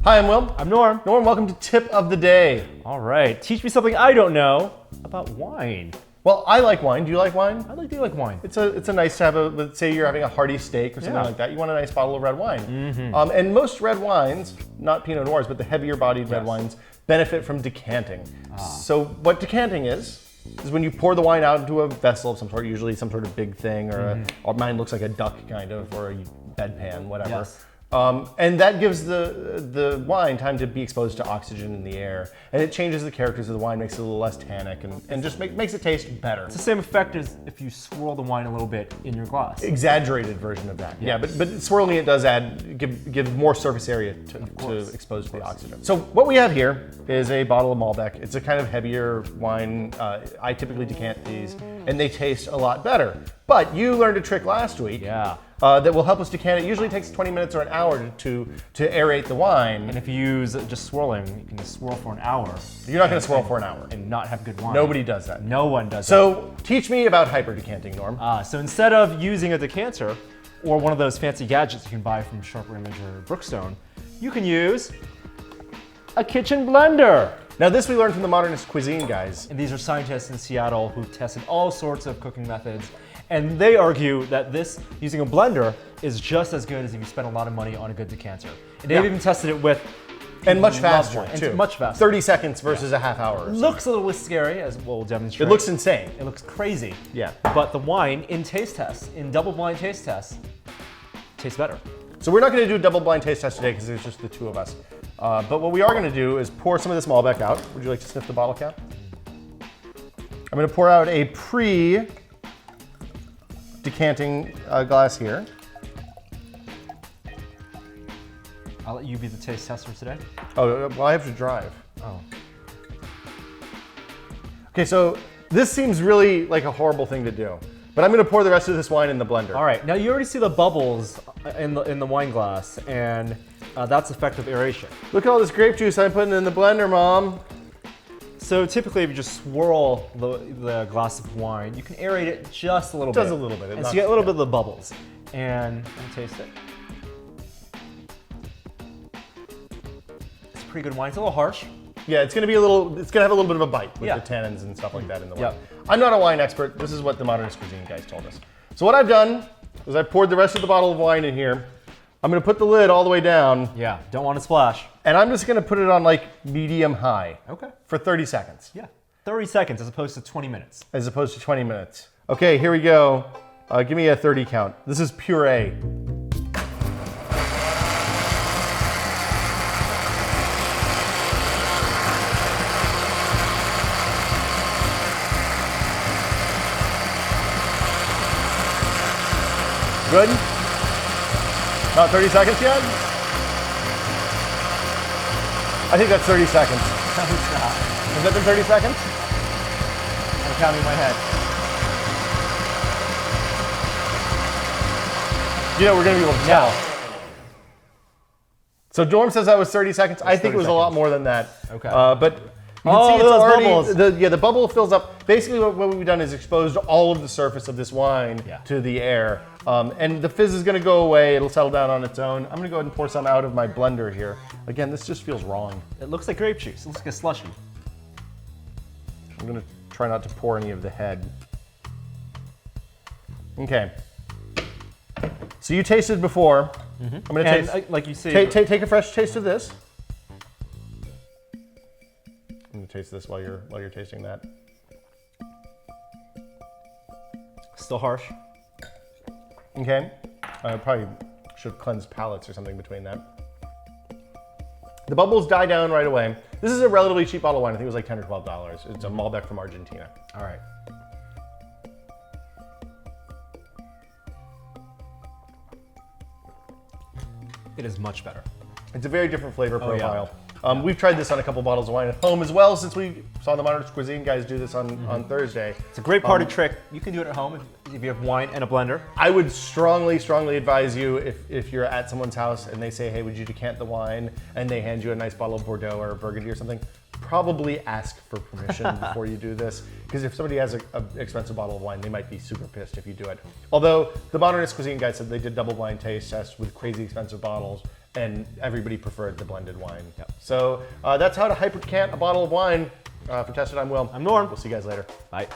Hi, I'm Will. I'm Norm. Norm, welcome to Tip of the Day. All right, teach me something I don't know about wine. Well, I like wine. Do you like wine? I do like wine. It's a nice to have let's say you're having a hearty steak or something like that. You want a nice bottle of red wine. And most red wines, not Pinot Noirs, but the heavier bodied red wines, benefit from decanting. So what decanting is when you pour the wine out into a vessel of some sort, usually some sort of big thing, or mine looks like a duck kind of, or a bedpan, whatever. Yes. And that gives the wine time to be exposed to oxygen in the air, and it changes the characters of the wine, makes it a little less tannic, and just makes it taste better. It's the same effect as if you swirl the wine a little bit in your glass. Exaggerated version of that. Yeah, but swirling it does give more surface area to expose to the oxygen. So what we have here is a bottle of Malbec. It's a kind of heavier wine. I typically decant these, and they taste a lot better. But you learned a trick last week. Yeah. That will help us decant it. Usually takes 20 minutes or an hour to aerate the wine. And if you use just swirling, you can just swirl for an hour. You're not going to swirl for an hour. And not have good wine. Nobody does that. No one does that. So teach me about hyper decanting, Norm. So instead of using a decanter or one of those fancy gadgets you can buy from Sharper Image or Brookstone, you can use a kitchen blender. Now this we learned from the Modernist Cuisine guys. And these are scientists in Seattle who tested all sorts of cooking methods. And they argue that this, using a blender, is just as good as if you spend a lot of money on a good decanter. And they've even tested it with... And much faster, wine. too. And much faster. 30 seconds versus a half hour. It looks a little bit scary, as we'll demonstrate. It looks insane. It looks crazy. Yeah. But the wine, in taste tests, in double-blind taste tests, tastes better. So we're not going to do a double blind taste test today because there's just the two of us. But what we are going to do is pour some of this Malbec out. Would you like to sniff the bottle cap? I'm going to pour out a pre-decanting glass here. I'll let you be the taste tester today. Oh, well, I have to drive. Oh. Okay, so this seems really like a horrible thing to do. But I'm going to pour the rest of this wine in the blender. All right, now you already see the bubbles in the wine glass, and that's effective aeration. Look at all this grape juice I'm putting in the blender, Mom. So typically, if you just swirl the glass of wine, you can aerate it just a little bit. Just a little bit. And so you get a little bit of the bubbles. And taste it. It's a pretty good wine. It's a little harsh. Yeah, it's gonna have a little bit of a bite with the tannins and stuff like that in the wine. Yep. I'm not a wine expert. This is what the Modernist Cuisine guys told us. So what I've done is I poured the rest of the bottle of wine in here. I'm gonna put the lid all the way down. Yeah, don't want to splash. And I'm just gonna put it on like medium high. Okay. For 30 seconds. Yeah, 30 seconds as opposed to 20 minutes. As opposed to 20 minutes. Okay, here we go. Give me a 30 count. This is puree. Good? Not 30 seconds yet? I think that's 30 seconds. Has that been 30 seconds? I'm counting in my head. You know, we're gonna be able to tell. So Dorm says that was 30 seconds. I think it was a lot more than that. Okay. But you can see it's those already, bubbles. the bubble fills up. Basically what we've done is exposed all of the surface of this wine to the air. And the fizz is gonna go away. It'll settle down on its own. I'm gonna go ahead and pour some out of my blender here. Again, this just feels wrong. It looks like grape juice. It looks like a slushy. I'm gonna try not to pour any of the head. Okay. So you tasted before. I'm gonna taste. Like you say, Take a fresh taste of this. I'm gonna taste this while you're tasting that. still harsh. Okay. I probably should cleanse palates or something between that. The bubbles die down right away. This is a relatively cheap bottle of wine. I think it was like $10 or $12. It's a Malbec from Argentina. All right. It is much better. It's a very different flavor profile. Yeah. We've tried this on a couple bottles of wine at home as well, since we saw the Modernist Cuisine guys do this on Thursday. It's a great party trick. You can do it at home if you have wine and a blender. I would strongly advise you, if you're at someone's house and they say, hey, would you decant the wine, and they hand you a nice bottle of Bordeaux or Burgundy or something, probably ask for permission before you do this, because if somebody has an expensive bottle of wine, they might be super pissed if you do it. Although the Modernist Cuisine guy said they did double blind taste tests with crazy expensive bottles, and everybody preferred the blended wine. Yep. So that's how to hyper decant a bottle of wine. For Tested, I'm Will. I'm Norm. We'll see you guys later. Bye.